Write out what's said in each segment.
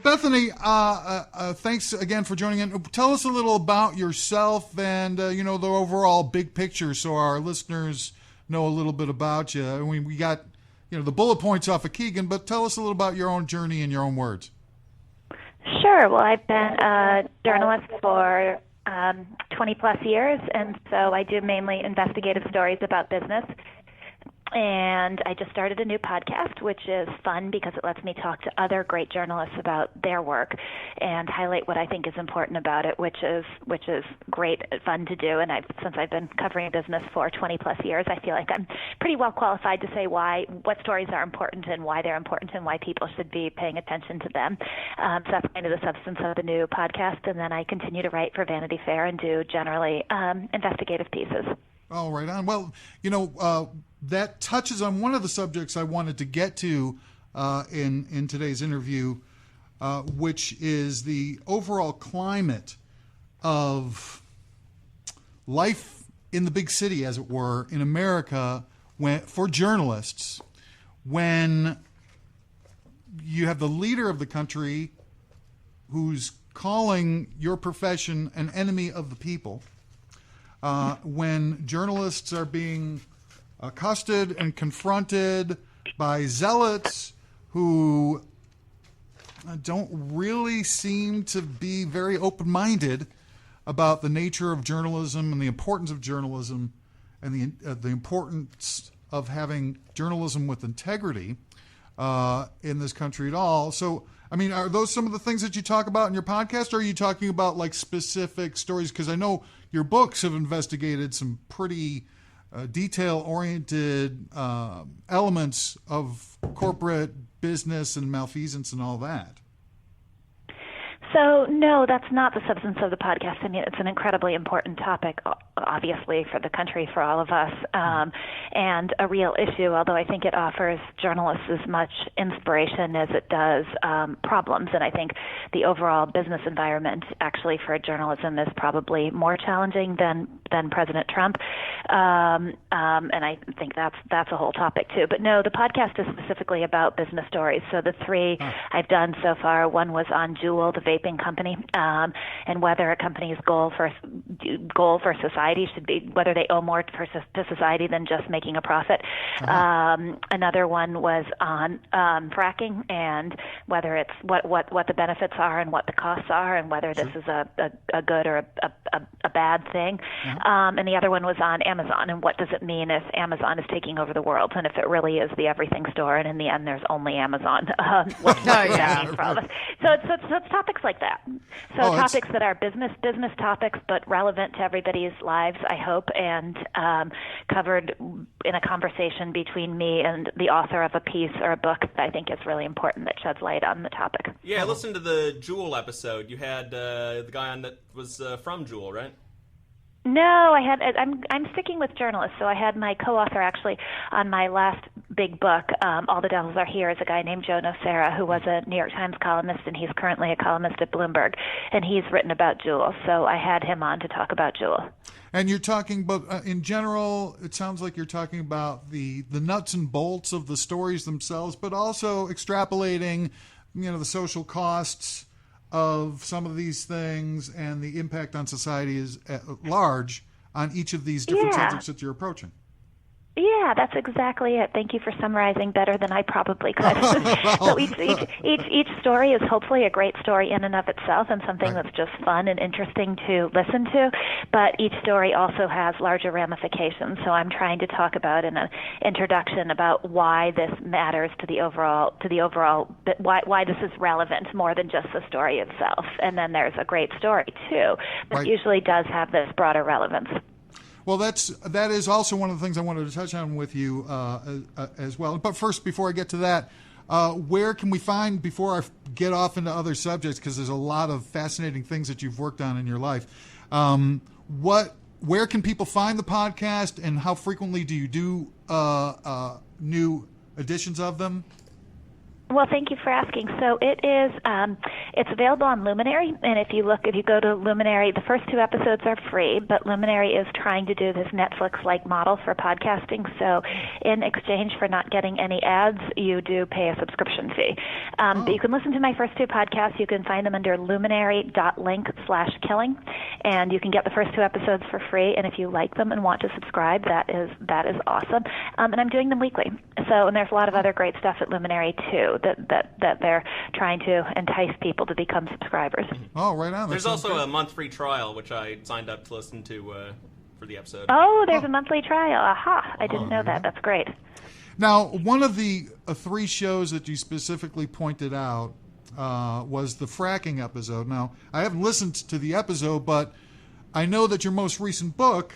Bethany, thanks again for joining in. Tell us a little about yourself and, the overall big picture so our listeners know a little bit about you. We got, the bullet points off of Keegan, but tell us a little about your own journey in your own words. Sure. Well, I've been a journalist for 20-plus years, and so I do mainly investigative stories about business. And I just started a new podcast, which is fun because it lets me talk to other great journalists about their work and highlight what I think is important about it, which is great fun to do. And since I've been covering business for 20-plus years, I feel like I'm pretty well qualified to say what stories are important and why they're important and why people should be paying attention to them. So that's kind of the substance of the new podcast. And then I continue to write for Vanity Fair and do generally investigative pieces. Oh, right on. Well, that touches on one of the subjects I wanted to get to in today's interview, which is the overall climate of life in the big city, as it were, in America for journalists, when you have the leader of the country who's calling your profession an enemy of the people, when journalists are being accosted and confronted by zealots who don't really seem to be very open-minded about the nature of journalism and the importance of journalism and the importance of having journalism with integrity in this country at all. So, are those some of the things that you talk about in your podcast, or are you talking about like specific stories? Because I know your books have investigated some pretty detail-oriented elements of corporate business and malfeasance and all that. So, no, that's not the substance of the podcast. It's an incredibly important topic, obviously, for the country, for all of us, and a real issue, although I think it offers journalists as much inspiration as it does problems. And I think the overall business environment, actually, for journalism is probably more challenging than President Trump. And I think that's a whole topic, too. But no, the podcast is specifically about business stories. So the three I've done so far, one was on Juul, the vaping company, and whether a company's goal for society should be whether they owe more to society than just making a profit. Another one was on fracking and whether it's what the benefits are and what the costs are and whether this is a good or a bad thing. And the other one was on Amazon and what does it mean if Amazon is taking over the world and if it really is the everything store and in the end there's only Amazon. What does that mean for all of us? So it's topics like that. So topics that are business topics, but relevant to everybody's lives, I hope, and covered in a conversation between me and the author of a piece or a book that I think is really important that sheds light on the topic. Yeah, I listened to the Juul episode. You had the guy on that was from Juul, right? No, I'm sticking with journalists. So I had my co-author actually on my last big book, All the Devils Are Here, is a guy named Joe Nocera, who was a New York Times columnist, and he's currently a columnist at Bloomberg, and he's written about Juul. So I had him on to talk about Juul. And you're talking, but in general, it sounds like you're talking about the nuts and bolts of the stories themselves, but also extrapolating, the social costs of some of these things and the impact on society is at large on each of these different subjects that you're approaching. Yeah, that's exactly it. Thank you for summarizing better than I probably could. So each story is hopefully a great story in and of itself and something that's just fun and interesting to listen to. But each story also has larger ramifications. So I'm trying to talk about in an introduction about why this matters to the overall, why this is relevant more than just the story itself. And then there's a great story too that usually does have this broader relevance. Well, that is also one of the things I wanted to touch on with you as well. But first, before I get to that, where can we find, before I get off into other subjects, because there's a lot of fascinating things that you've worked on in your life, where can people find the podcast, and how frequently do you do new editions of them? Well, thank you for asking. So it is, it's available on Luminary, and if you go to Luminary, the first 2 episodes are free, but Luminary is trying to do this Netflix-like model for podcasting, so in exchange for not getting any ads, you do pay a subscription fee. But you can listen to my first 2 podcasts. You can find them under luminary.link/killing, and you can get the first 2 episodes for free, and if you like them and want to subscribe, that is awesome. And I'm doing them weekly. So, and there's a lot of other great stuff at Luminary, too, that they're trying to entice people to become subscribers. Oh, right on. There's also a month free trial, which I signed up to listen to for the episode. Oh, there's a monthly trial. Aha, I didn't know that. That's great. Now, one of the 3 shows that you specifically pointed out was the fracking episode. Now, I haven't listened to the episode, but I know that your most recent book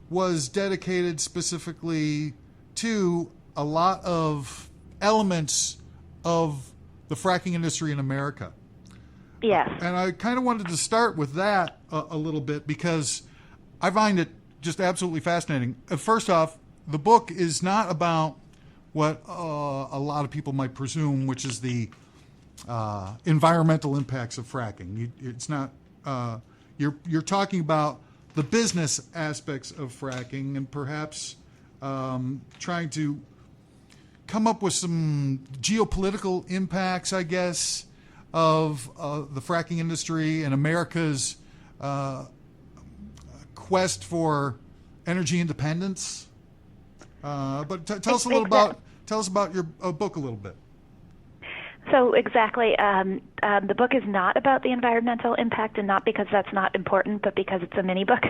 was dedicated specifically to a lot of elements of the fracking industry in America. Yes. And I kind of wanted to start with that a little bit because I find it just absolutely fascinating. First off, the book is not about what a lot of people might presume, which is the environmental impacts of fracking. It's not. You're talking about the business aspects of fracking and perhaps trying to come up with some geopolitical impacts, I guess, of the fracking industry and America's quest for energy independence. But tell us about your book a little bit. So exactly, the book is not about the environmental impact, and not because that's not important, but because it's a mini book.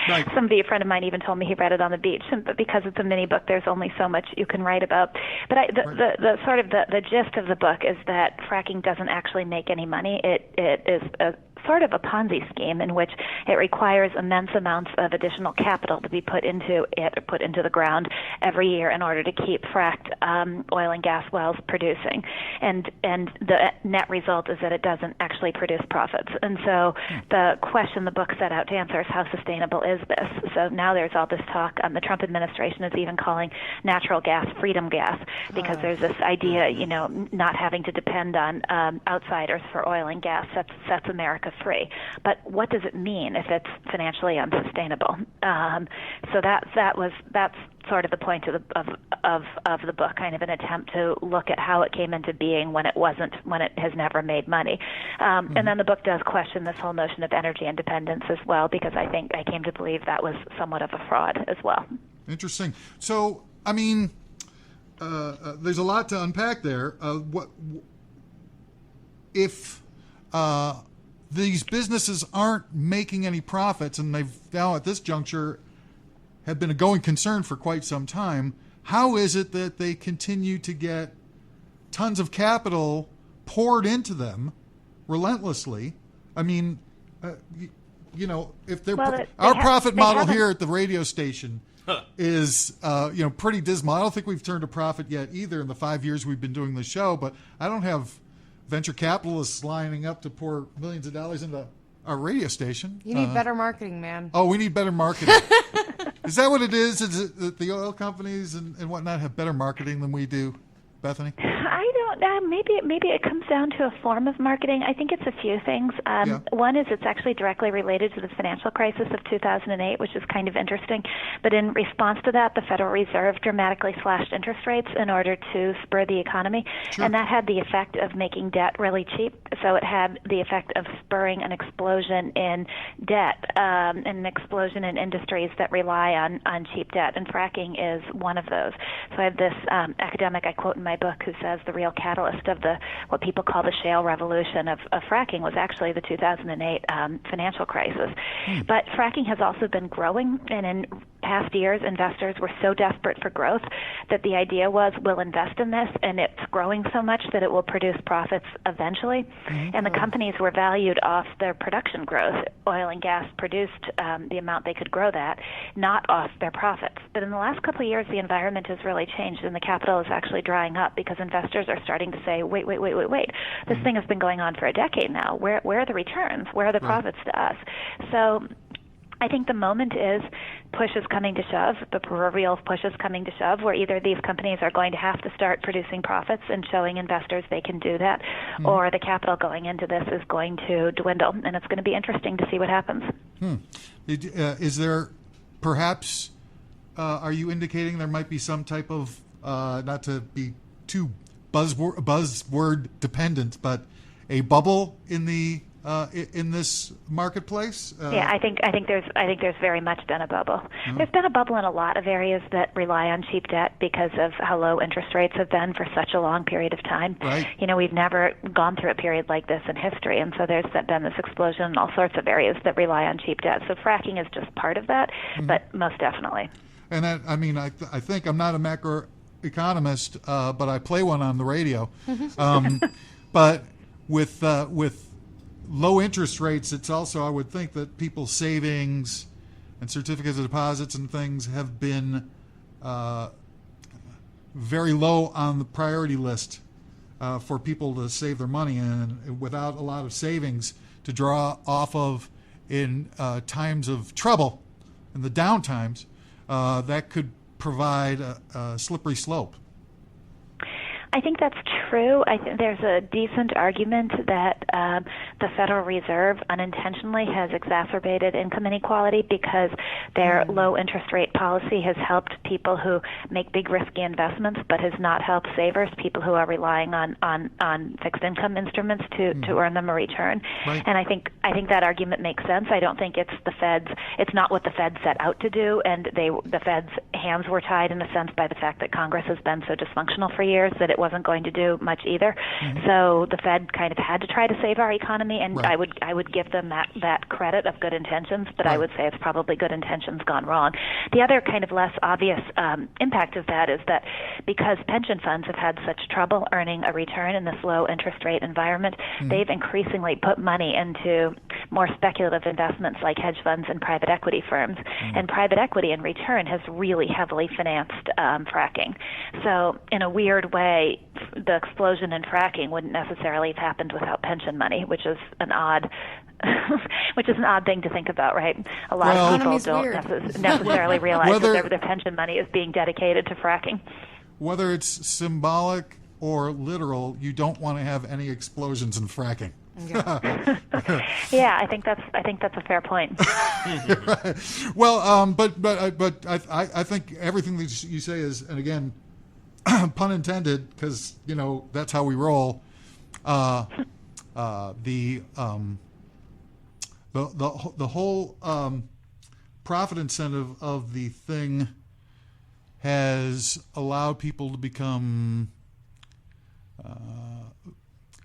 Right. A friend of mine even told me he read it on the beach. But because it's a mini book, there's only so much you can write about. But the gist of the book is that fracking doesn't actually make any money. It is a sort of a Ponzi scheme in which it requires immense amounts of additional capital to be put into the ground every year in order to keep fracked oil and gas wells producing. And the net result is that it doesn't actually produce profits. And so the question the book set out to answer is, how sustainable is this? So now there's all this talk. The Trump administration is even calling natural gas freedom gas, because there's this idea, not having to depend on outsiders for oil and gas sets America free. But what does it mean if it's financially unsustainable? So that's sort of the point of the book, kind of an attempt to look at how it came into being when it has never made money. And then the book does question this whole notion of energy independence as well, because I think I came to believe that was somewhat of a fraud as well. Interesting. So, I mean, there's a lot to unpack there. If these businesses aren't making any profits, and they've now at this juncture have been a going concern for quite some time, how is it that they continue to get tons of capital poured into them relentlessly? I mean, if they're our profit model here at the radio station is pretty dismal. I don't think we've turned a profit yet either in the 5 years we've been doing the show, but I don't have venture capitalists lining up to pour millions of dollars into our radio station. You need better marketing, man. Oh, we need better marketing. Is that what it is? Is it that the oil companies and whatnot have better marketing than we do, Bethany? I don't know. Maybe it comes down to a form of marketing. I think it's a few things. One is it's actually directly related to the financial crisis of 2008, which is kind of interesting. But in response to that, the Federal Reserve dramatically slashed interest rates in order to spur the economy. Sure. And that had the effect of making debt really cheap. So it had the effect of spurring an explosion in debt, and an explosion in industries that rely on cheap debt. And fracking is one of those. So I have this academic I quote in my book who says the real catalyst of what people call the shale revolution of fracking was actually the 2008 financial crisis. But fracking has also been growing, and in past years, investors were so desperate for growth that the idea was, we'll invest in this, and it's growing so much that it will produce profits eventually. And the companies were valued off their production growth. Oil and gas produced the amount they could grow that, not off their profits. But in the last couple of years, the environment has really changed, and the capital is actually drying up because investors are starting to say, wait. This thing has been going on for a decade now. Where are the returns? Where are the profits to us? So I think the moment is push is coming to shove, the proverbial push is coming to shove, where either these companies are going to have to start producing profits and showing investors they can do that, or the capital going into this is going to dwindle, and it's going to be interesting to see what happens. Is there perhaps, are you indicating there might be some type of, not to be too buzzword dependent, but a bubble in the in this marketplace? Yeah, I think there's very much been a bubble. There's been a bubble in a lot of areas that rely on cheap debt because of how low interest rates have been for such a long period of time. Right. We've never gone through a period like this in history, and so there's been this explosion in all sorts of areas that rely on cheap debt. So fracking is just part of that, but most definitely. And that, I think I'm not a macroeconomist, but I play one on the radio. But with low interest rates, it's also, I would think that people's savings and certificates of deposits and things have been very low on the priority list for people to save their money, and without a lot of savings to draw off of in times of trouble, in the down times, that could provide a slippery slope. I think that's true. I think there's a decent argument that the Federal Reserve unintentionally has exacerbated income inequality because their low interest rate policy has helped people who make big risky investments, but has not helped savers, people who are relying on fixed income instruments to earn them a return. Right. And I think that argument makes sense. I don't think it's not what the Fed set out to do, and the Fed's hands were tied in a sense by the fact that Congress has been so dysfunctional for years that it wasn't going to do much either. So the Fed kind of had to try to save our economy, and Right. I would give them that credit of good intentions, but Right. I would say it's probably good intentions gone wrong. The other kind of less obvious impact of that is that because pension funds have had such trouble earning a return in this low interest rate environment, they've increasingly put money into more speculative investments like hedge funds and private equity firms. And private equity in return has really heavily financed fracking. So in a weird way, the explosion in fracking wouldn't necessarily have happened without pension money, which is an odd thing to think about, right? A lot of people don't necessarily realize that their pension money is being dedicated to fracking. Whether it's symbolic or literal, you don't want to have any explosions in fracking. Yeah, I think that's a fair point. Right. Well, but I think everything that you say is, and again, pun intended, because that's how we roll. The whole profit incentive of the thing has allowed people to become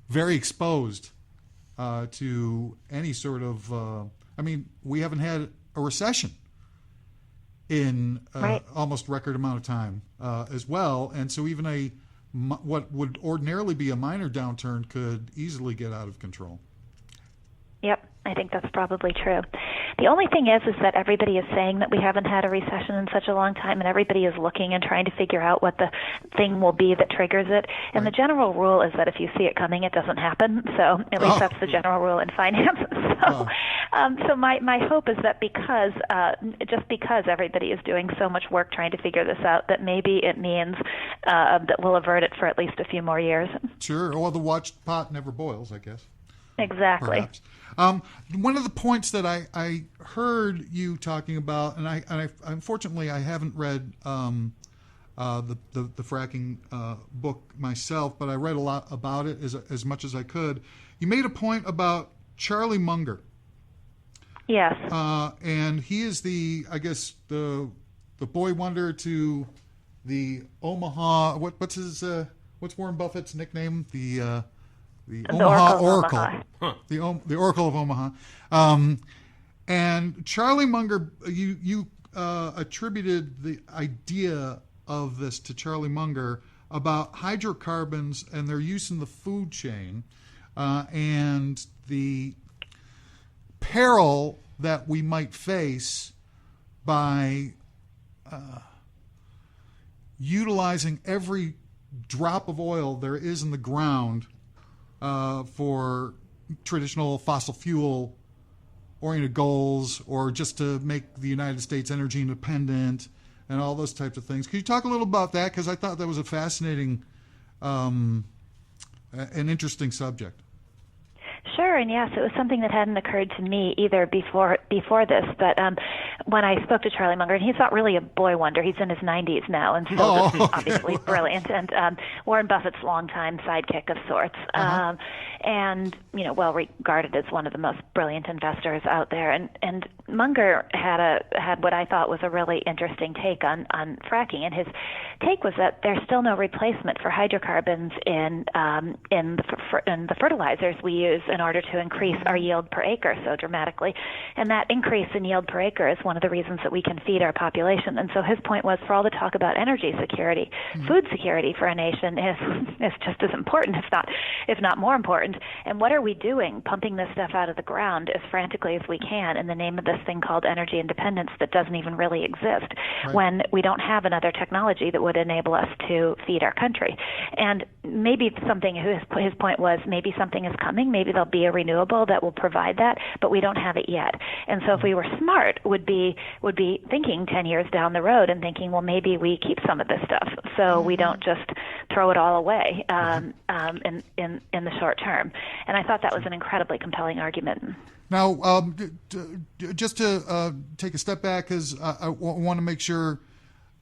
very exposed to any sort of. We haven't had a recession in almost record amount of time as well, and so even what would ordinarily be a minor downturn could easily get out of control. Yep, I think that's probably true. The only thing is that everybody is saying that we haven't had a recession in such a long time, and everybody is looking and trying to figure out what the thing will be that triggers it. And the general rule is that if you see it coming, it doesn't happen. So at least that's the general rule in finance. So my hope is that because everybody is doing so much work trying to figure this out, that maybe it means that we'll avert it for at least a few more years. Sure. Or the watched pot never boils, I guess. Exactly. Perhaps. One of the points that I heard you talking about, and I unfortunately I haven't read the fracking book myself, but I read a lot about it as much as I could. You made a point about Charlie Munger. Yes. And he is the boy wonder to the Omaha. What's Warren Buffett's nickname? The Omaha Oracle. The Oracle of Omaha. And Charlie Munger, you attributed the idea of this to Charlie Munger about hydrocarbons and their use in the food chain, and the peril that we might face by utilizing every drop of oil there is in the ground for traditional fossil fuel oriented goals, or just to make the United States energy independent, and all those types of things. Could you talk a little about that? Because I thought that was a fascinating and interesting subject. Sure, and yes, it was something that hadn't occurred to me either before this. But when I spoke to Charlie Munger, and he's not really a boy wonder, he's in his 90s now, and still just obviously brilliant, and Warren Buffett's longtime sidekick of sorts, and well regarded as one of the most brilliant investors out there. And Munger had what I thought was a really interesting take on fracking, and his take was that there's still no replacement for hydrocarbons in the fertilizers we use in order to increase our yield per acre so dramatically. And that increase in yield per acre is one of the reasons that we can feed our population. And so his point was, for all the talk about energy security, food security for a nation is just as important, if not more important. And what are we doing, pumping this stuff out of the ground as frantically as we can in the name of this thing called energy independence that doesn't even really exist, when we don't have another technology that would enable us to feed our country? And maybe his point was, maybe something is coming, maybe there'll be a renewable that will provide that, but we don't have it yet. And so if we were smart, would be thinking 10 years down the road and thinking, well, maybe we keep some of this stuff so we don't just throw it all away in the short term. And I thought that was an incredibly compelling argument. Now, just to take a step back, because I want to make sure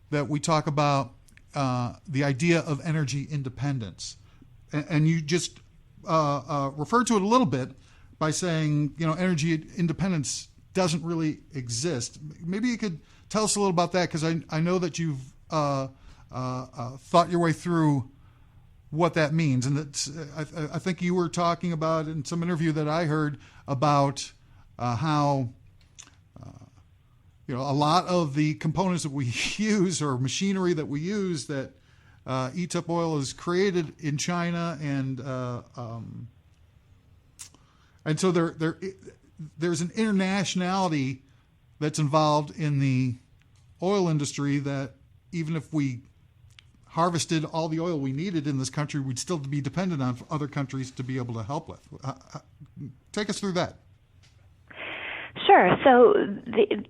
that we talk about the idea of energy independence. And you just referred to it a little bit by saying, energy independence doesn't really exist. Maybe you could tell us a little about that, because I know that you've thought your way through what that means. And that's, I think you were talking about in some interview that I heard about how a lot of the components that we use, or machinery that we use, that eats up oil, is created in China, and so there's an internationality that's involved in the oil industry, that even if we harvested all the oil we needed in this country, we'd still be dependent on other countries to be able to help with. Take us through that. Sure. So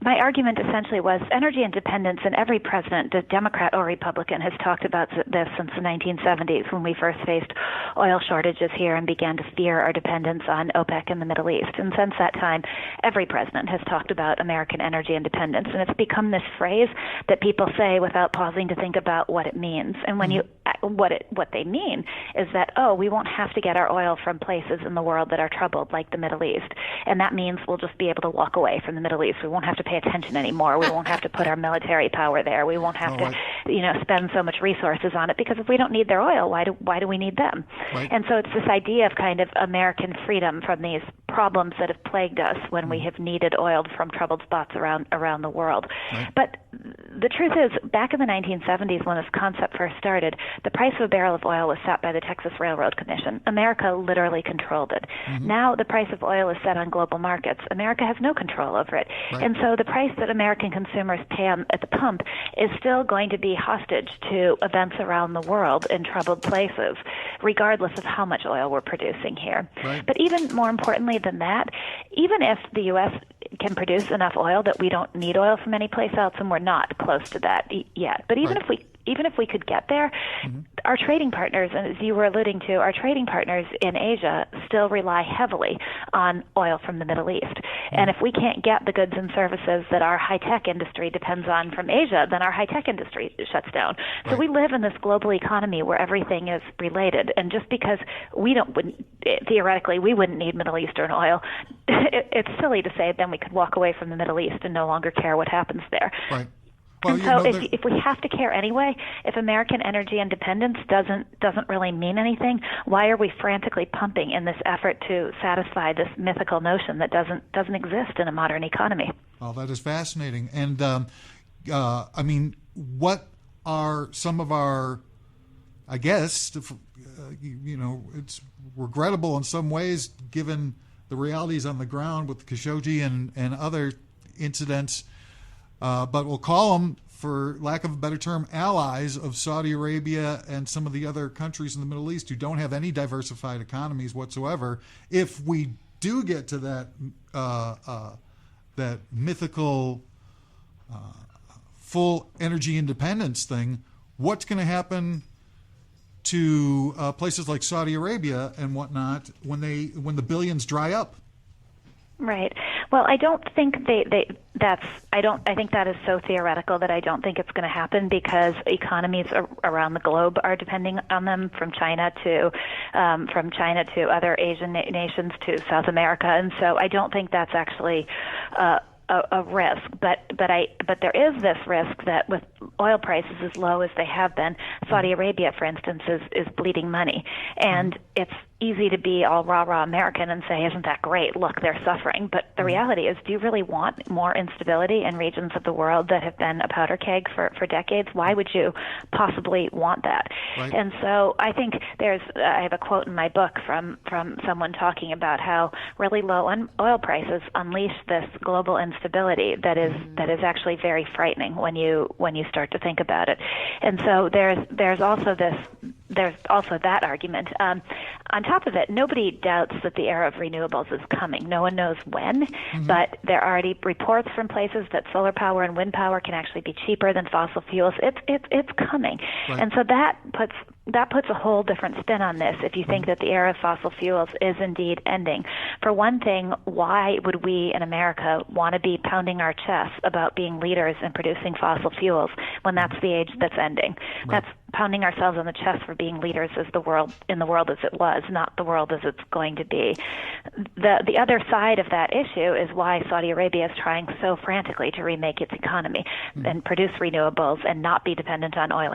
my argument essentially was energy independence, and every president, Democrat or Republican, has talked about this since the 1970s, when we first faced oil shortages here and began to fear our dependence on OPEC in the Middle East. And since that time, every president has talked about American energy independence, and it's become this phrase that people say without pausing to think about what it means. And when what they mean is that, we won't have to get our oil from places in the world that are troubled, like the Middle East, and that means we'll just be able to walk away from the Middle East. We won't have to pay attention anymore. We won't have to put our military power there. We won't have to, spend so much resources on it, because if we don't need their oil, why do we need them? Right. And so it's this idea of kind of American freedom from these problems that have plagued us when we have needed oil from troubled spots around the world. Right. But the truth is, back in the 1970s, when this concept first started, the price of a barrel of oil was set by the Texas Railroad Commission. America literally controlled it. Mm-hmm. Now the price of oil is set on global markets. America has no control over it. Right. And so the price that American consumers pay at the pump is still going to be hostage to events around the world in troubled places, regardless of how much oil we're producing here. Right. But even more importantly than that, even if the U.S. can produce enough oil that we don't need oil from any place else, and we're not close to that yet, but even if we could get there, our trading partners, and as you were alluding to, our trading partners in Asia still rely heavily on oil from the Middle East. And if we can't get the goods and services that our high-tech industry depends on from Asia, then our high-tech industry shuts down. So we live in this global economy where everything is related. And just because theoretically we wouldn't need Middle Eastern oil, it's silly to say then we could walk away from the Middle East and no longer care what happens there. Right. Well, and so if we have to care anyway, if American energy independence doesn't really mean anything, why are we frantically pumping in this effort to satisfy this mythical notion that doesn't exist in a modern economy? Oh, that is fascinating. And I mean, what are some of our, I guess, it's regrettable in some ways given the realities on the ground with Khashoggi and other incidents. But we'll call them, for lack of a better term, allies of Saudi Arabia and some of the other countries in the Middle East who don't have any diversified economies whatsoever. If we do get to that that mythical full energy independence thing, what's going to happen to places like Saudi Arabia and whatnot when the billions dry up? Right. Well, I don't think I think that is so theoretical that I don't think it's going to happen, because economies around the globe are depending on them, from China to other Asian nations to South America, and so I don't think that's actually a risk. But there is this risk that with oil prices as low as they have been, Saudi Arabia, for instance, is bleeding money, and it's easy to be all rah-rah American and say, isn't that great? Look, they're suffering. But the reality is, do you really want more instability in regions of the world that have been a powder keg for decades? Why would you possibly want that? Right. And so I think I have a quote in my book from someone talking about how really low oil prices unleash this global instability that is actually very frightening when you start to think about it. And so there's also that argument. On top of it, nobody doubts that the era of renewables is coming. No one knows when, but there are already reports from places that solar power and wind power can actually be cheaper than fossil fuels. It's coming, right. And so that puts a whole different spin on this. If you think that the era of fossil fuels is indeed ending, for one thing, why would we in America want to be pounding our chests about being leaders in producing fossil fuels when that's the age that's ending? Right. That's pounding ourselves on the chest for being leaders as the world as it was, not the world as it's going to be. The other side of that issue is why Saudi Arabia is trying so frantically to remake its economy and produce renewables and not be dependent on oil,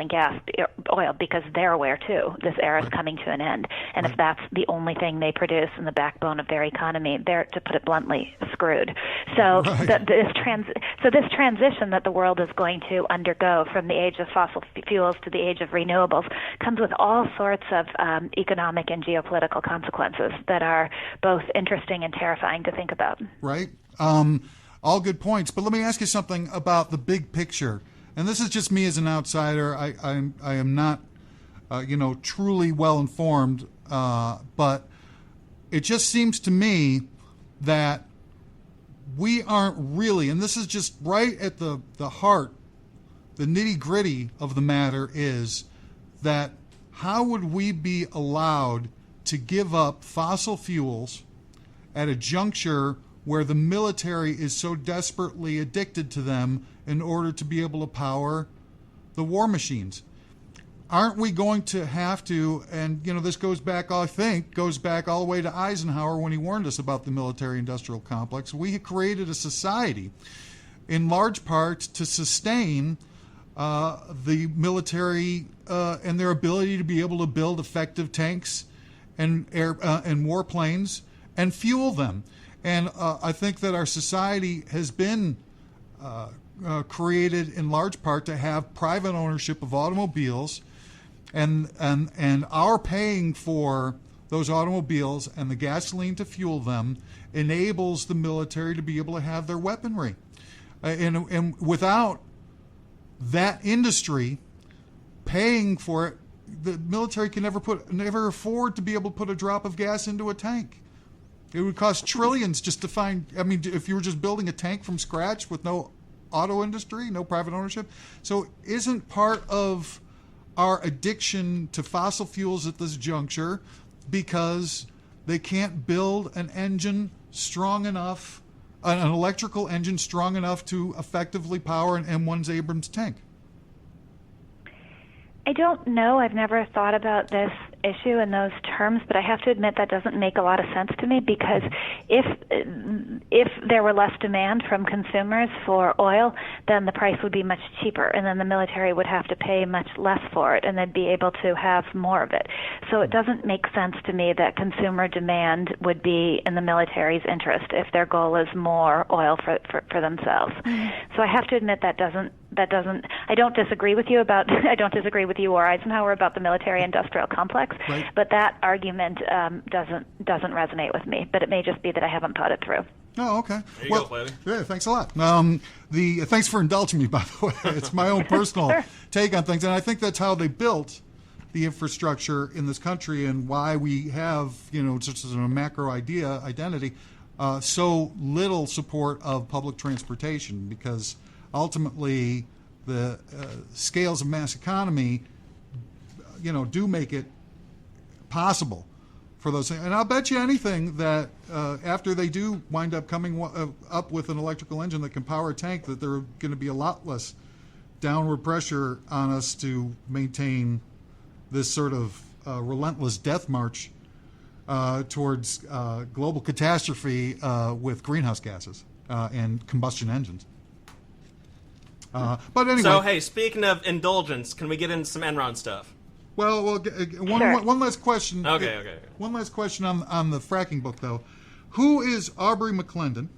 because they're aware too this era is coming to an end. And if that's the only thing they produce in the backbone of their economy, they're, to put it bluntly, screwed. So this transition that the world is going to undergo from the age of fossil fuels to the age of renewables comes with all sorts of economic and geopolitical consequences that are both interesting and terrifying to think about. Right. All good points. But let me ask you something about the big picture. And this is just me as an outsider. I am not, truly well informed. But it just seems to me that we aren't really, and this is just right at the heart, the nitty-gritty of the matter is that how would we be allowed to give up fossil fuels at a juncture where the military is so desperately addicted to them in order to be able to power the war machines? Aren't we going to have to, and this goes back all the way to Eisenhower when he warned us about the military-industrial complex. We created a society in large part to sustain the military and their ability to be able to build effective tanks and warplanes and fuel them. And I think that our society has been created in large part to have private ownership of automobiles, and our paying for those automobiles and the gasoline to fuel them enables the military to be able to have their weaponry. And without that industry paying for it, the military can never afford to be able to put a drop of gas into a tank. It would cost trillions just to find. I mean, if you were just building a tank from scratch with no auto industry, no private ownership. So isn't part of our addiction to fossil fuels at this juncture because they can't build an engine strong enough, an electrical engine strong enough to effectively power an M1's Abrams tank? I don't know. I've never thought about this issue in those terms, but I have to admit that doesn't make a lot of sense to me, because if there were less demand from consumers for oil, then the price would be much cheaper, and then the military would have to pay much less for it, and they'd be able to have more of it. So it doesn't make sense to me that consumer demand would be in the military's interest if their goal is more oil for themselves. So I have to admit that doesn't. I don't disagree with you or Eisenhower about the military-industrial complex, right. But that argument doesn't resonate with me. But it may just be that I haven't thought it through. Oh, okay. There you go, Flabby. Yeah, thanks a lot. Thanks for indulging me, by the way. It's my own personal Sure. take on things, and I think that's how they built the infrastructure in this country and why we have, just as a macro identity, so little support of public transportation, because ultimately the scales of mass economy, do make it possible for those things. And I'll bet you anything that after they do wind up coming up with an electrical engine that can power a tank, that there are going to be a lot less downward pressure on us to maintain this sort of relentless death march towards global catastrophe with greenhouse gases and combustion engines. But anyway. So, hey, speaking of indulgence, can we get into some Enron stuff? Well, one last question. Okay. One last question on the fracking book, though. Who is Aubrey McClendon,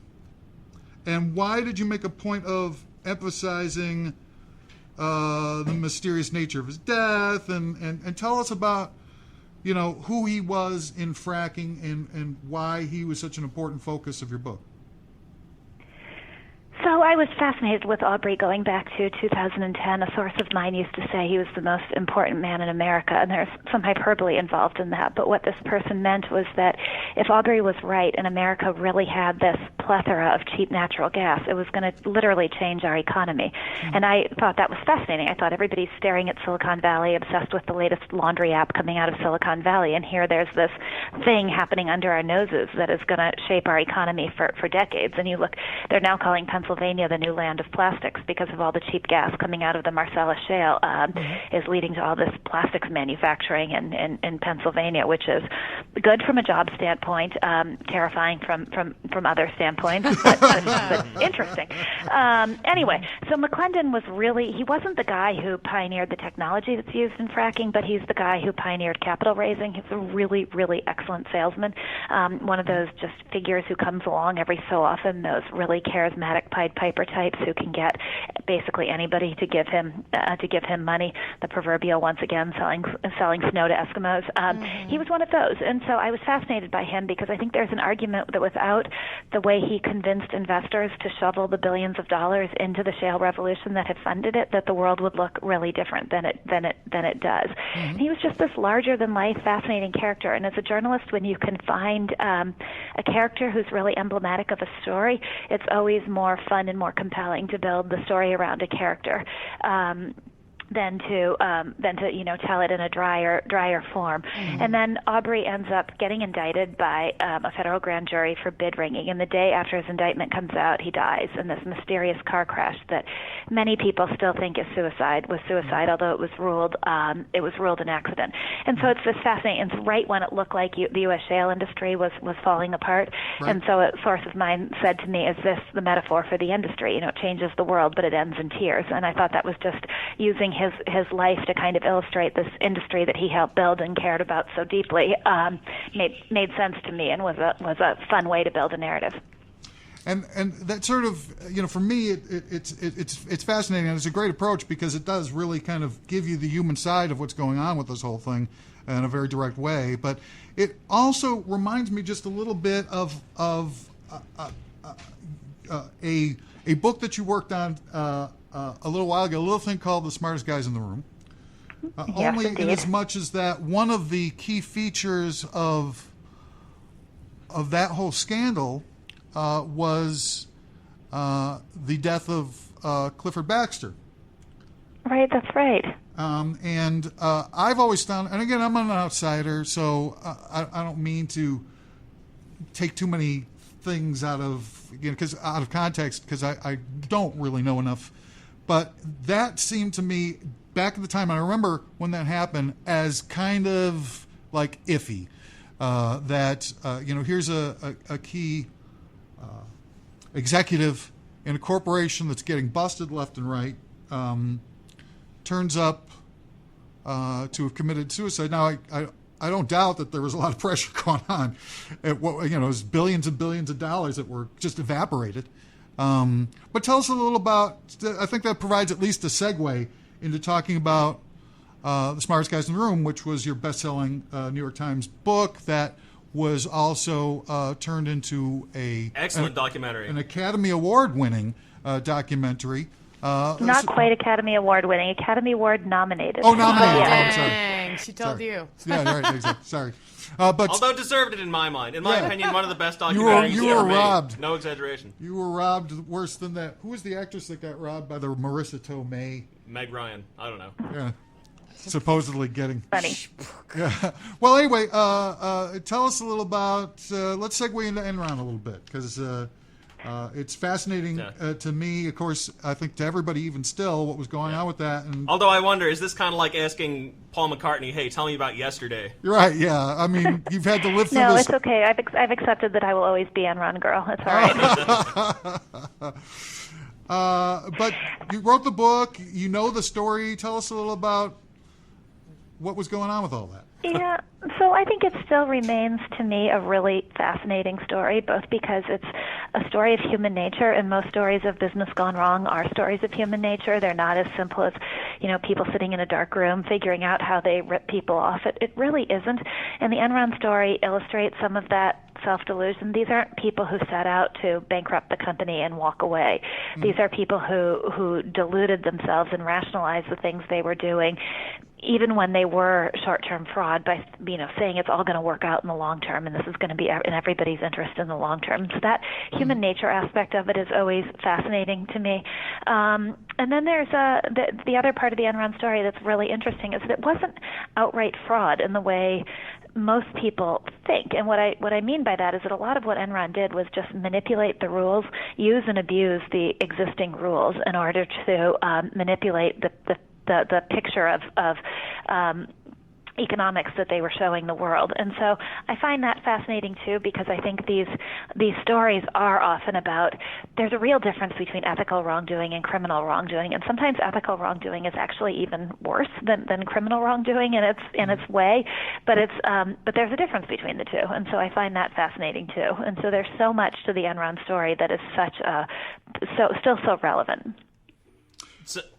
and why did you make a point of emphasizing the mysterious nature of his death, and tell us about, who he was in fracking and why he was such an important focus of your book? So I was fascinated with Aubrey going back to 2010. A source of mine used to say he was the most important man in America, and there's some hyperbole involved in that. But what this person meant was that if Aubrey was right and America really had this plethora of cheap natural gas, it was going to literally change our economy. Mm-hmm. And I thought that was fascinating. I thought everybody's staring at Silicon Valley, obsessed with the latest laundry app coming out of Silicon Valley, and here there's this thing happening under our noses that is going to shape our economy for decades. And you look, they're now calling Pennsylvania the new land of plastics because of all the cheap gas coming out of the Marcellus Shale is leading to all this plastics manufacturing in Pennsylvania, which is good from a job standpoint, terrifying from other standpoints, but interesting. Anyway, so McClendon he wasn't the guy who pioneered the technology that's used in fracking, but he's the guy who pioneered capital raising. He's a really, really excellent salesman, one of those just figures who comes along every so often, those really charismatic Pied Piper types who can get basically anybody to give him money. The proverbial, once again, selling snow to Eskimos. He was one of those, and so I was fascinated by him because I think there's an argument that without the way he convinced investors to shovel the billions of dollars into the shale revolution that had funded it, that the world would look really different than it does. Mm-hmm. He was just this larger than life, fascinating character. And as a journalist, when you can find a character who's really emblematic of a story, it's always more fun and more compelling to build the story around a character than to tell it in a drier form. Mm-hmm. And then Aubrey ends up getting indicted by a federal grand jury for bid ringing, and the day after his indictment comes out, he dies in this mysterious car crash that many people still think was suicide, although it was ruled an accident. And so it's this fascinating. It's right when it looked like the U.S. shale industry was falling apart. Right. And so a source of mine said to me, "Is this the metaphor for the industry? It changes the world, but it ends in tears." And I thought that was just using his life to kind of illustrate this industry that he helped build and cared about so deeply. Made sense to me and was a fun way to build a narrative. And that sort of, for me, it's fascinating, and it's a great approach because it does really kind of give you the human side of what's going on with this whole thing in a very direct way. But it also reminds me just a little bit of a book that you worked on a little while ago, a little thing called The Smartest Guys in the Room. Yes, only indeed. in as much as that one of the key features of that whole scandal was the death of Clifford Baxter. Right, that's right. And I've always found, and again, I'm an outsider, so I don't mean to take too many things out of context, because I don't really know enough. But that seemed to me back at the time, and I remember when that happened, as kind of like iffy. Here's a key executive in a corporation that's getting busted left and right, turns up to have committed suicide. Now, I don't doubt that there was a lot of pressure going on. It was billions and billions of dollars that were just evaporated. But tell us a little about, I think that provides at least a segue into talking about The Smartest Guys in the Room, which was your best-selling New York Times book that was also turned into excellent documentary, an Academy Award-winning documentary Not quite Academy Award winning, Academy Award nominated. Oh, nominated. Yeah. Oh, I'm sorry. Dang, she told you. Yeah, right, exactly. Sorry. But Although deserved it in my mind. In my opinion, one of the best you documentaries were ever made. robbed. No exaggeration. You were robbed worse than that. Who was the actress that got robbed by the Marissa Tomei? Meg Ryan. I don't know. Yeah. Supposedly getting... Funny. Yeah. Well, anyway, tell us a little about... let's segue into Enron a little bit, because it's fascinating to me, of course, I think to everybody even still, what was going on with that. And Although I wonder, is this kind of like asking Paul McCartney, hey, tell me about yesterday? you're right, yeah. I mean, you've had to live through No, this... it's okay. I've accepted that I will always be Enron girl. It's all right. But you wrote the book, you know the story. Tell us a little about what was going on with all that. Yeah, so I think it still remains to me a really fascinating story, both because it's a story of human nature, and most stories of business gone wrong are stories of human nature. They're not as simple as, people sitting in a dark room figuring out how they rip people off. It really isn't. And the Enron story illustrates some of that self-delusion. These aren't people who set out to bankrupt the company and walk away. These are people who deluded themselves and rationalized the things they were doing, even when they were short-term fraud, by saying it's all going to work out in the long term and this is going to be in everybody's interest in the long term. So that human nature aspect of it is always fascinating to me. And then there's the other part of the Enron story that's really interesting is that it wasn't outright fraud in the way most people think. And what I mean by that is that a lot of what Enron did was just manipulate the rules, use and abuse the existing rules in order to manipulate the picture of economics that they were showing the world. And so I find that fascinating too, because I think these stories are often about, there's a real difference between ethical wrongdoing and criminal wrongdoing, and sometimes ethical wrongdoing is actually even worse than criminal wrongdoing in its way, but there's a difference between the two, and so I find that fascinating too. And so there's so much to the Enron story that is still so relevant.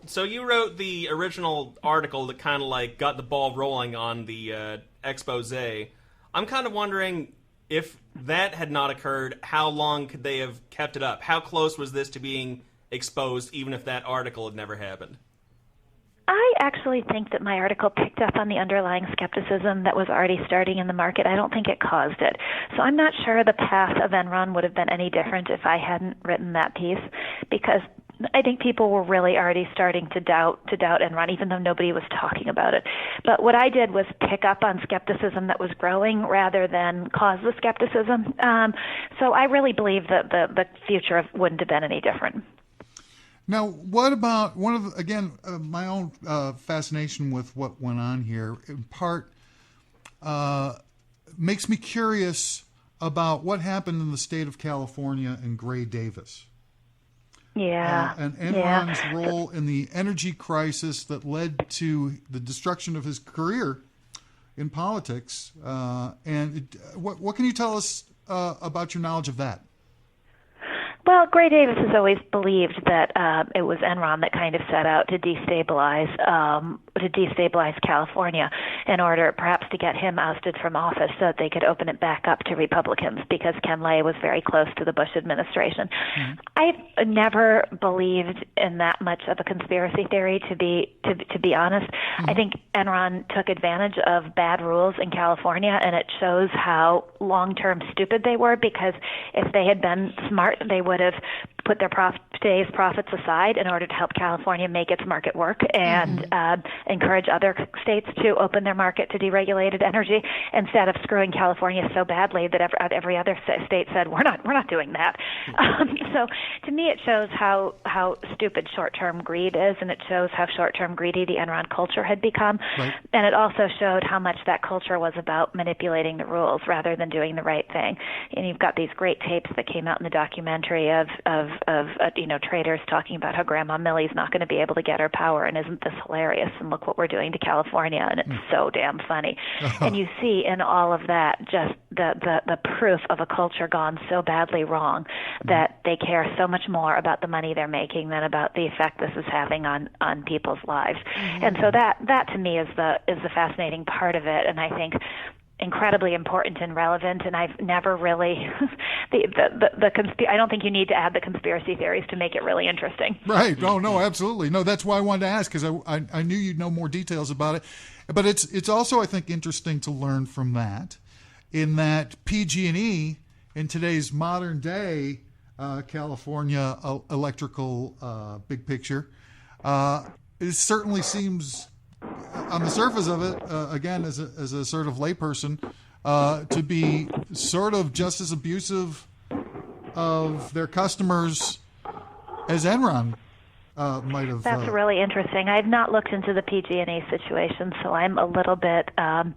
So you wrote the original article that kind of like got the ball rolling on the expose. I'm kind of wondering, if that had not occurred, how long could they have kept it up? How close was this to being exposed, even if that article had never happened? I actually think that my article picked up on the underlying skepticism that was already starting in the market. I don't think it caused it. So I'm not sure the path of Enron would have been any different if I hadn't written that piece, because I think people were really already starting to doubt Enron, even though nobody was talking about it. But what I did was pick up on skepticism that was growing rather than cause the skepticism. So I really believe that the future wouldn't have been any different. Now, what about my own fascination with what went on here, in part, makes me curious about what happened in the state of California and Gray Davis. Yeah. And Enron's role in the energy crisis that led to the destruction of his career in politics. What can you tell us about your knowledge of that? Well, Gray Davis has always believed that it was Enron that kind of set out to destabilize California in order perhaps to get him ousted from office so that they could open it back up to Republicans, because Ken Lay was very close to the Bush administration. Mm-hmm. I've never believed in that much of a conspiracy theory, to be honest. Mm-hmm. I think Enron took advantage of bad rules in California, and it shows how long-term stupid they were, because if they had been smart, they would have put their today's profits aside in order to help California make its market work and encourage other states to open their market to deregulated energy, instead of screwing California so badly that every other state said, we're not doing that. So to me, it shows how stupid short-term greed is, and it shows how short-term greedy the Enron culture had become. Right. And it also showed how much that culture was about manipulating the rules rather than doing the right thing. And you've got these great tapes that came out in the documentary of traders talking about how Grandma Millie's not going to be able to get her power, and isn't this hilarious, and look what we're doing to California, and it's so damn funny. And you see in all of that just the proof of a culture gone so badly wrong that they care so much more about the money they're making than about the effect this is having on people's lives. And so that to me is the fascinating part of it. And I think incredibly important and relevant, and I've never really I don't think you need to add the conspiracy theories to make it really interesting. Right. No, absolutely. No, that's why I wanted to ask, because I knew you'd know more details about it. But it's also, I think, interesting to learn from that, in that PG&E in today's modern day California electrical big picture, it certainly seems, on the surface of it, again, as a sort of layperson, to be sort of just as abusive of their customers as Enron might have. That's really interesting. I've not looked into the PG&E situation, so I'm a little bit, I'm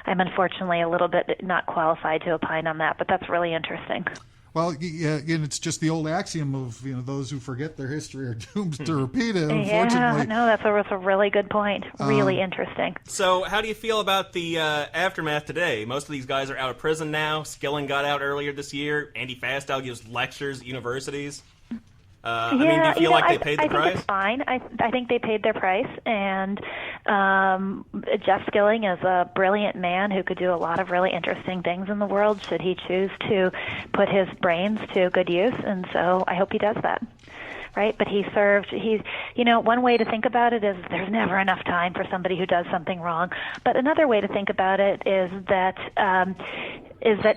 unfortunately a little bit not qualified to opine on that, but that's really interesting. Well, again, it's just the old axiom of, those who forget their history are doomed to repeat it. Unfortunately, yeah, no, that's a really good point. Really interesting. So, how do you feel about the aftermath today? Most of these guys are out of prison now. Skilling got out earlier this year. Andy Fastow gives lectures at universities. I mean, do you feel like they paid the price? I think it's fine. I think they paid their price, and Jeff Skilling is a brilliant man who could do a lot of really interesting things in the world should he choose to put his brains to good use, and so I hope he does that. Right, but one way to think about it is there's never enough time for somebody who does something wrong. But another way to think about it is that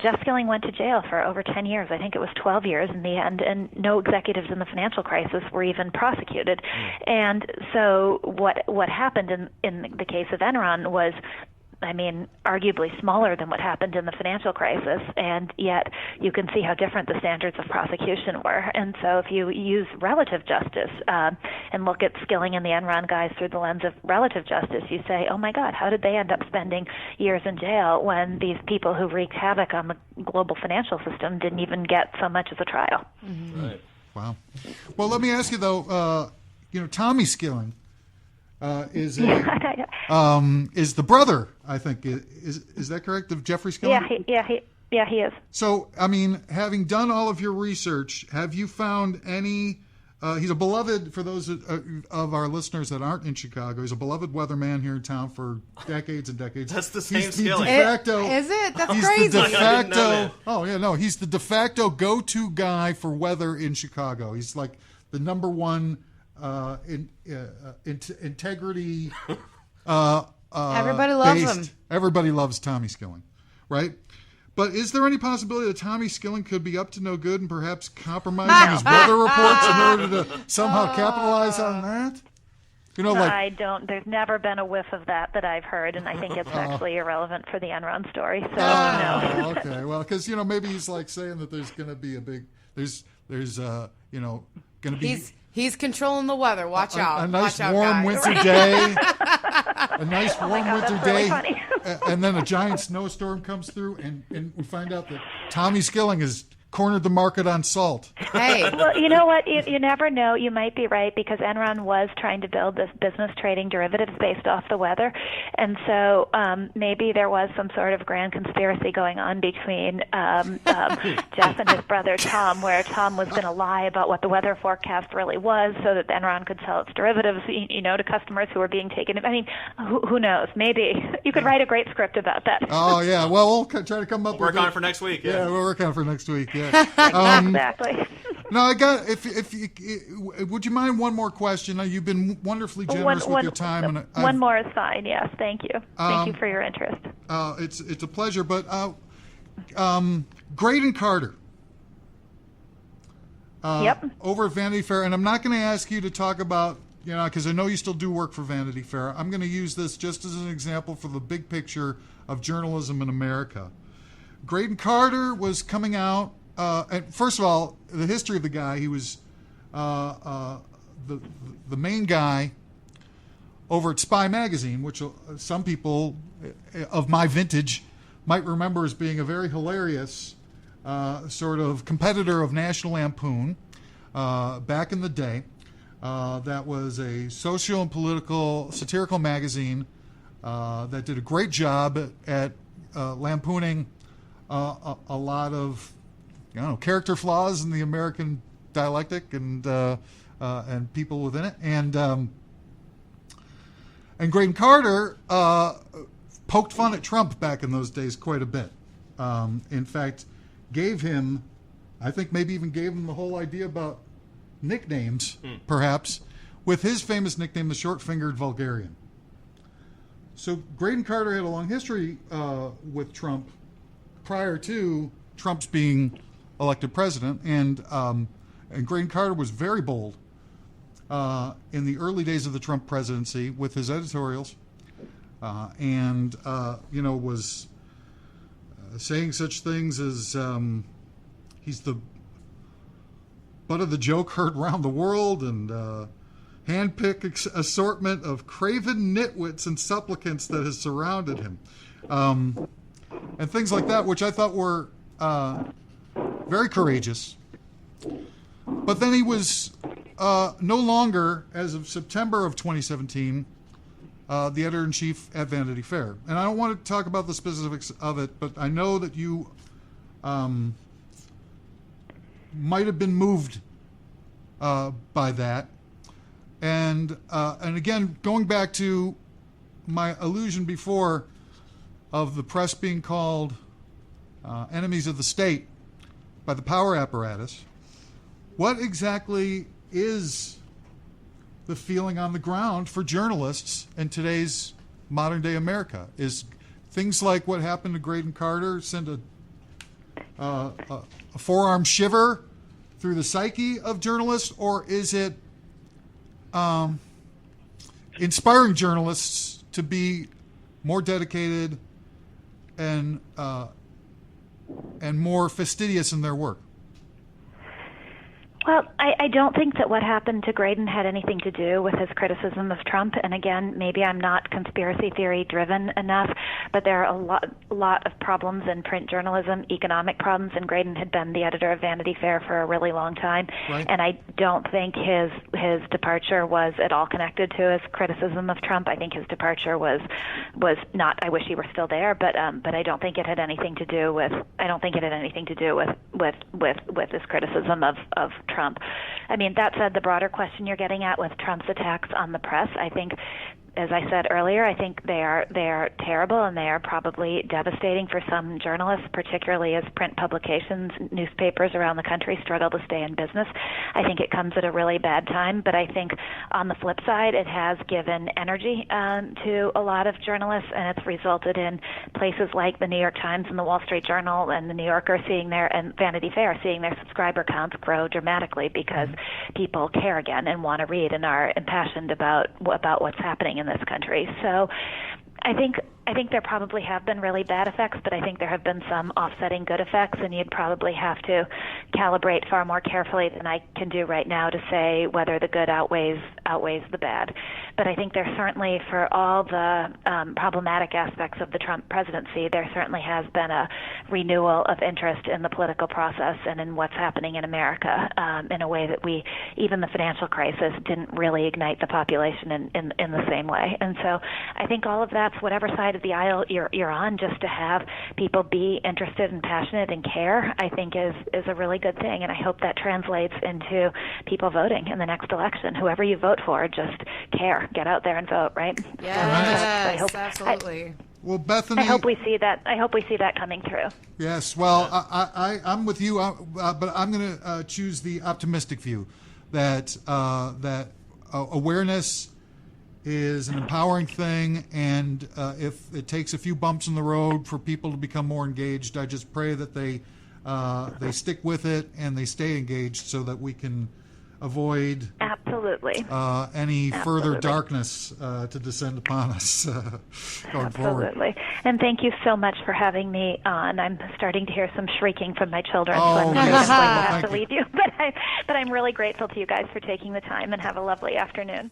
Jeff Skilling went to jail for over 10 years. I think it was 12 years in the end, and no executives in the financial crisis were even prosecuted. And so what happened in the case of Enron was, arguably smaller than what happened in the financial crisis, and yet you can see how different the standards of prosecution were. And so if you use relative justice and look at Skilling and the Enron guys through the lens of relative justice, you say, oh my God, how did they end up spending years in jail when these people who wreaked havoc on the global financial system didn't even get so much as a trial? Mm-hmm. Right. Wow. Well, let me ask you, though, Tommy Skilling is the brother, I think. Is that correct, of Jeffrey Skilling? Yeah, he is. So, having done all of your research, have you found any? He's a beloved, for those of our listeners that aren't in Chicago, he's a beloved weatherman here in town for decades and decades. That's the same Skilling. Is it? That's crazy. The de facto. Oh yeah, no, he's the de facto go-to guy for weather in Chicago. He's like the number one. Integrity. Everybody loves him. Everybody loves Tommy Skilling, right? But is there any possibility that Tommy Skilling could be up to no good and perhaps compromising his weather reports in order to somehow capitalize on that? I don't. There's never been a whiff of that I've heard, and I think it's actually irrelevant for the Enron story. So no. Okay. Well, because maybe he's like saying that there's going to be a big there's going to be. He's controlling the weather. Watch out. A nice Watch out, warm guys. winter day. A nice warm winter that's day. really funny. And then a giant snowstorm comes through, and we find out that Tommy Skilling has cornered the market on salt. Hey. Well, you know what? You never know. You might be right, because Enron was trying to build this business trading derivatives based off the weather. And so maybe there was some sort of grand conspiracy going on between Jeff and his brother Tom, where Tom was going to lie about what the weather forecast really was so that Enron could sell its derivatives, to customers who were being taken. Who knows? Maybe. You could write a great script about that. Oh, yeah. Well, we'll try to come up with Work on it for next week. Yeah, we'll work on it for next week. Yeah. Exactly. No, I got. If you, would you mind one more question? You've been wonderfully generous with your time. And one more is fine. Yes, thank you. Thank you for your interest. It's a pleasure. But Graydon Carter. Yep. Over at Vanity Fair, and I'm not going to ask you to talk about, because I know you still do work for Vanity Fair. I'm going to use this just as an example for the big picture of journalism in America. Graydon Carter was coming out. And first of all, the history of the guy, he was the main guy over at Spy Magazine, which some people of my vintage might remember as being a very hilarious sort of competitor of National Lampoon back in the day. That was a social and political satirical magazine that did a great job at lampooning a lot of character flaws in the American dialectic and people within it. And Graydon Carter poked fun at Trump back in those days quite a bit. In fact, gave him, I think maybe even gave him the whole idea about nicknames, perhaps, with his famous nickname, the short-fingered vulgarian. So Graydon Carter had a long history with Trump prior to Trump's being elected president, and Graydon Carter was very bold in the early days of the Trump presidency with his editorials, and was saying such things as he's the butt of the joke heard around the world, and hand-picked assortment of craven nitwits and supplicants that has surrounded him, and things like that, which I thought were very courageous. But then he was no longer, as of September of 2017, the editor-in-chief at Vanity Fair. And I don't want to talk about the specifics of it, but I know that you might have been moved by that. And again, going back to my allusion before of the press being called enemies of the state by the power apparatus, what exactly is the feeling on the ground for journalists in today's modern-day America? Is things like what happened to Graydon Carter send a forearm shiver through the psyche of journalists, or is it inspiring journalists to be more dedicated and more fastidious in their work? Well, I don't think that what happened to Graydon had anything to do with his criticism of Trump. And again, maybe I'm not conspiracy theory driven enough, but there are a lot of problems in print journalism, economic problems, and Graydon had been the editor of Vanity Fair for a really long time. Right. And I don't think his departure was at all connected to his criticism of Trump. I think his departure was not. I wish he were still there, but I don't think it had anything to do with. I don't think it had anything to do with his criticism of Trump. I mean, that said, the broader question you're getting at with Trump's attacks on the press, I think, as I said earlier, I think they are terrible, and they are probably devastating for some journalists, particularly as print publications, newspapers around the country struggle to stay in business. I think it comes at a really bad time, but I think on the flip side, it has given energy to a lot of journalists, and it's resulted in places like the New York Times and the Wall Street Journal and the New Yorker and Vanity Fair seeing their subscriber counts grow dramatically because people care again and want to read and are impassioned about what's happening in this country. So I think there probably have been really bad effects, but I think there have been some offsetting good effects, and you'd probably have to calibrate far more carefully than I can do right now to say whether the good outweighs the bad. But I think there certainly, for all the problematic aspects of the Trump presidency, there certainly has been a renewal of interest in the political process and in what's happening in America in a way that even the financial crisis didn't really ignite the population in the same way. And so I think all of that's whatever side of the aisle you're on, just to have people be interested and passionate and care, I think is a really good thing. And I hope that translates into people voting in the next election. Whoever you vote for, just care. Get out there and vote, right? Yes, absolutely. Well, Bethany, I hope we see that coming through. Yes. Well, I'm with you, but I'm going to choose the optimistic view that awareness is an empowering thing, and if it takes a few bumps in the road for people to become more engaged, I just pray that they stick with it and they stay engaged so that we can avoid absolutely any further darkness to descend upon us going forward. Absolutely. And thank you so much for having me on. I'm starting to hear some shrieking from my children, so I'm going to have to leave you. But I'm really grateful to you guys for taking the time, and have a lovely afternoon.